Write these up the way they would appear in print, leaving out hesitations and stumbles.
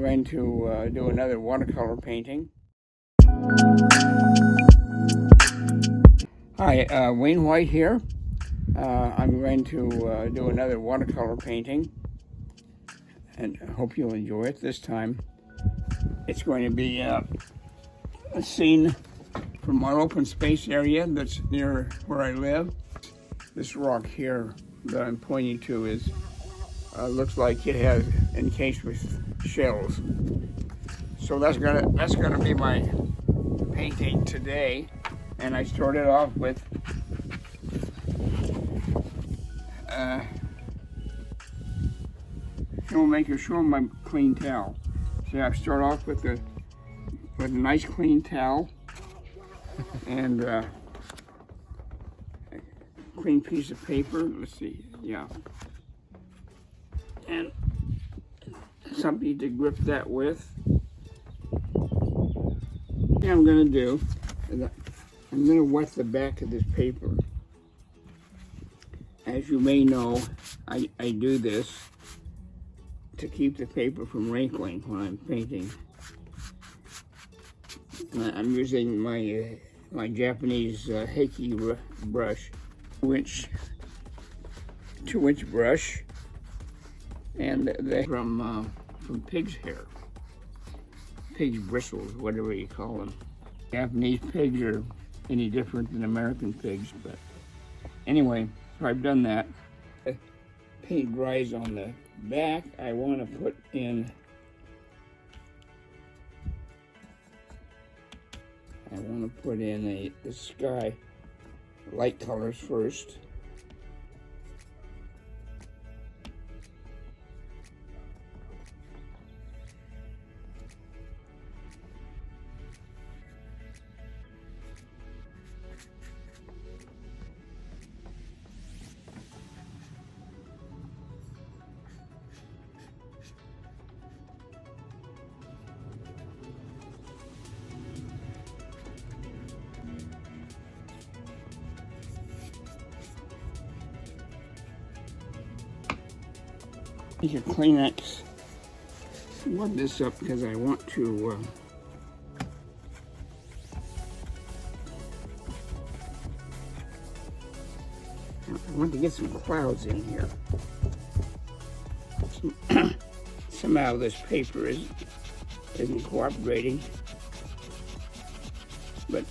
going to do another watercolor painting. Hi, Wayne White here. I'm going to do another watercolor painting, and I hope you'll enjoy it this time. It's going to be a scene from our open space area that's near where I live. This rock here that I'm pointing to is looks like it has encased with shells. So that's gonna be my painting today, and I started off with show my clean towel. So I start off with a nice clean towel and a clean piece of paper. Let's see, yeah, and something to grip that with. What I'm going to do is I'm going to wet the back of this paper. As you may know, I do this to keep the paper from wrinkling when I'm painting. I'm using my Japanese Heiki brush, 2-inch brush, and they're from pig's hair. Pig's bristles, whatever you call them. Japanese pigs are any different than American pigs, but anyway, so I've done that. The paint dries on the back. I want to put in the sky light colors first. Use your Kleenex. Rub this up because I want to get some clouds in here. Somehow this paper isn't cooperating, but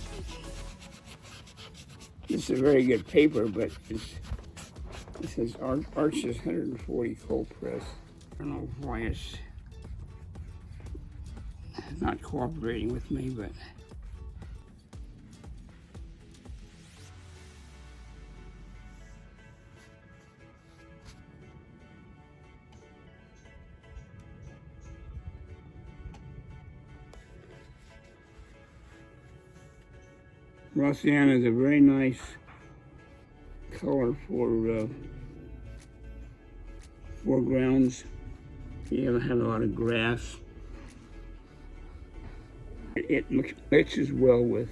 this is a very good paper, but it says Arches 140 cold press. I don't know why it's not cooperating with me, but raw sienna is a very nice color for foregrounds. You have a lot of grass. It mixes well with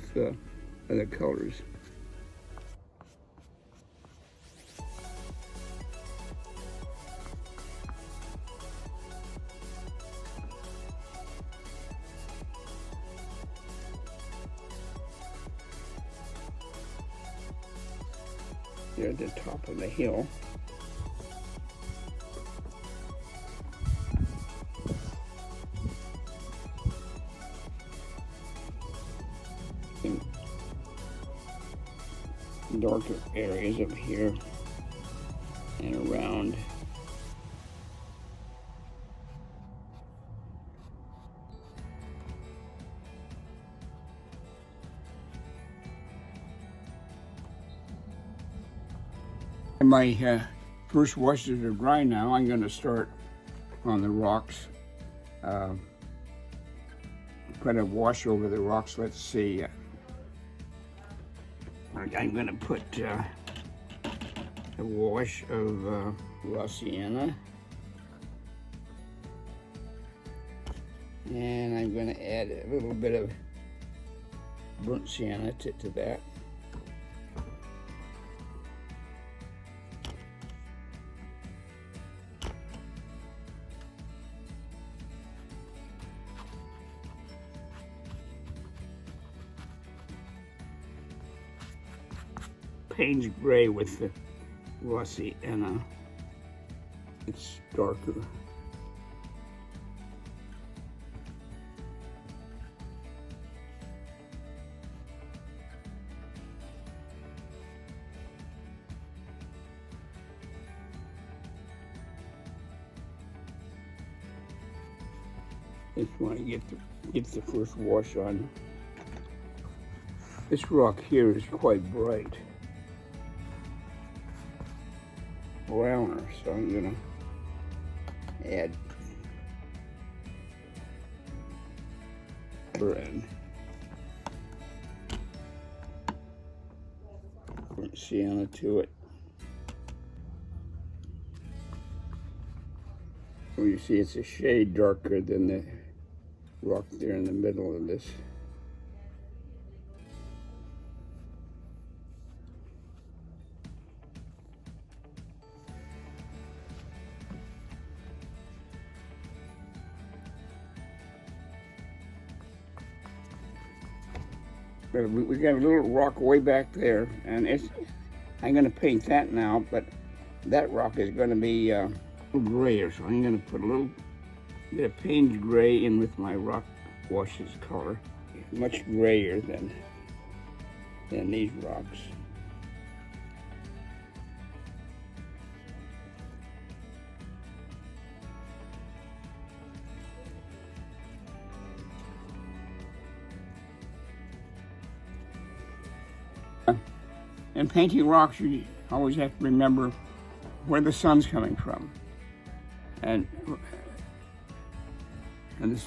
other colors. They're at the top of the hill. Darker areas up here and around. My first washes are dry now. I'm going to start on the rocks. Put a wash over the rocks. Let's see. I'm going to put a wash of raw sienna, and I'm going to add a little bit of burnt sienna to that. Payne's gray with the Rossi, and it's darker. Just want to get the first wash on. This rock here is quite bright, browner, so I'm gonna add red. Put sienna to it. Well, you see it's a shade darker than the rock there in the middle of this. But we got a little rock way back there, and I'm going to paint that now, but that rock is going to be a little grayer, so I'm going to put a little bit of Payne's gray in with my rock washes color. Much grayer than these rocks. In painting rocks, you always have to remember where the sun's coming from, and the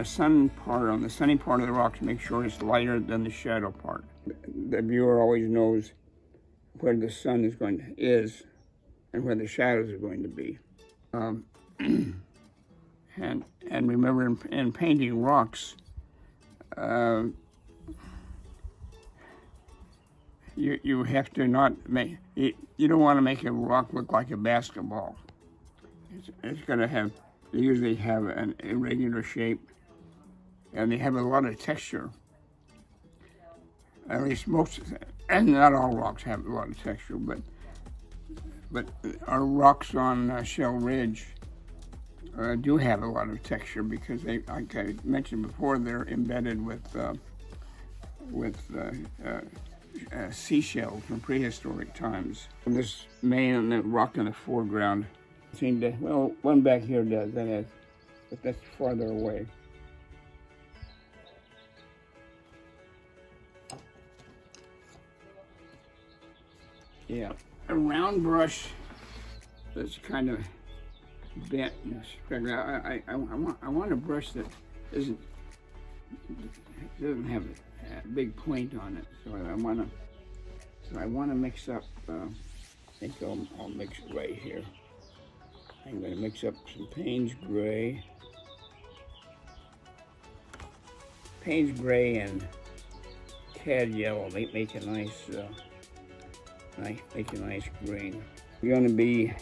sun part, on the sunny part of the rocks, make sure it's lighter than the shadow part. The viewer always knows where the sun is and where the shadows are going to be. And remember, in painting rocks, you have to not make, you don't want to make a rock look like a basketball. It's going to have, they usually have an irregular shape, and they have a lot of texture. At least most, and not all rocks have a lot of texture, but our rocks on Shell Ridge do have a lot of texture because they, like I mentioned before, they're embedded with seashells from prehistoric times. And this main rock in the foreground seemed to, well, one back here does, but that's farther away. Yeah, a round brush that's kind of bent and straight. I want a brush that doesn't have a big point on it. So I want to mix up. I think I'll mix it right here. I'm going to mix up some Payne's gray, and tad yellow. Make a nice. Make a nice green. We're going to be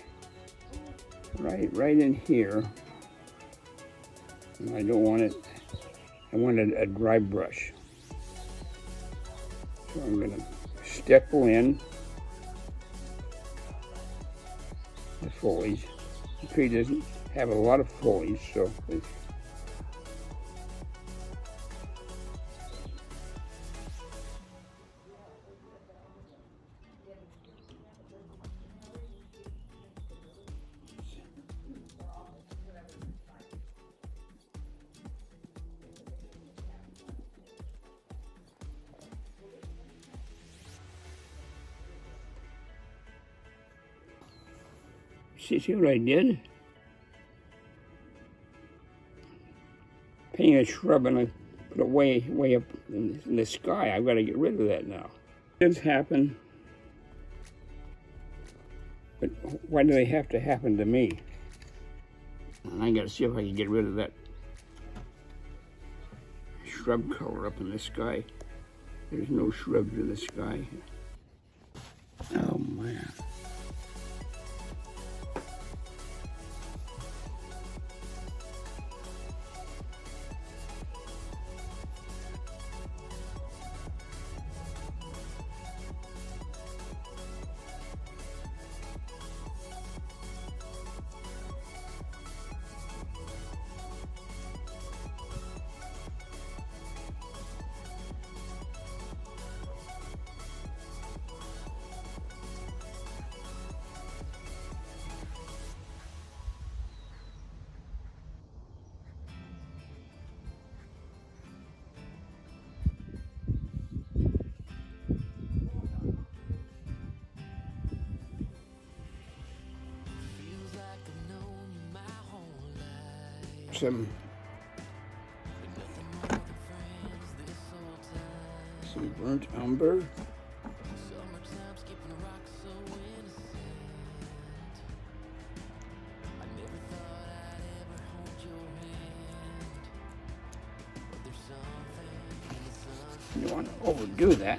right in here. And I don't want it. I want a dry brush. So I'm going to stipple in the foliage. The tree doesn't have a lot of foliage, so it's see what I did? Painting a shrub and I put it way up in the sky. I've got to get rid of that now. Things happen, but why do they have to happen to me? And I got to see if I can get rid of that shrub color up in the sky. There's no shrubs in the sky. Oh man. some burnt umber. You don't want to overdo that.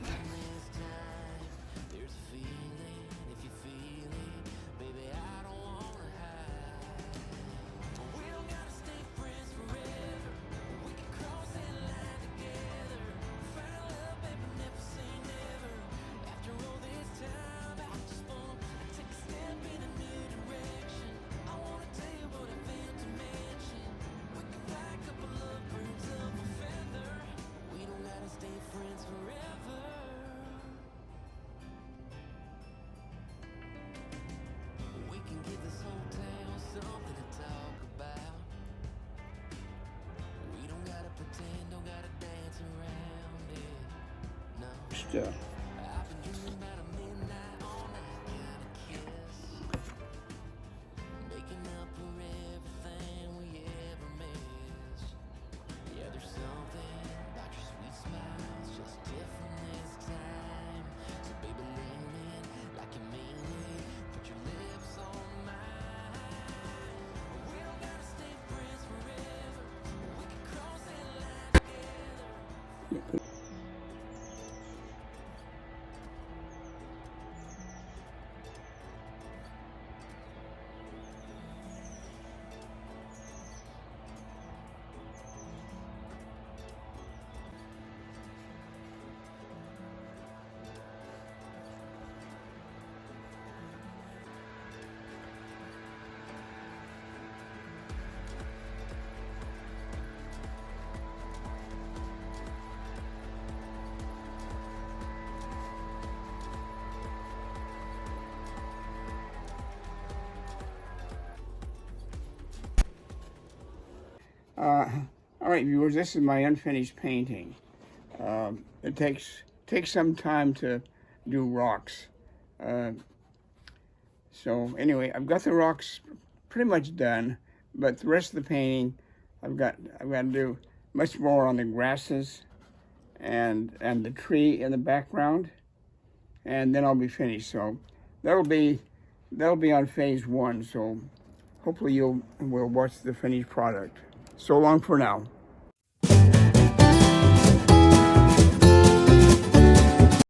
Just, all right, viewers, this is my unfinished painting. It takes some time to do rocks. So anyway, I've got the rocks pretty much done, but the rest of the painting, I've got to do much more on the grasses and the tree in the background, and then I'll be finished. So that'll be on phase 1. So hopefully will watch the finished product. So long for now.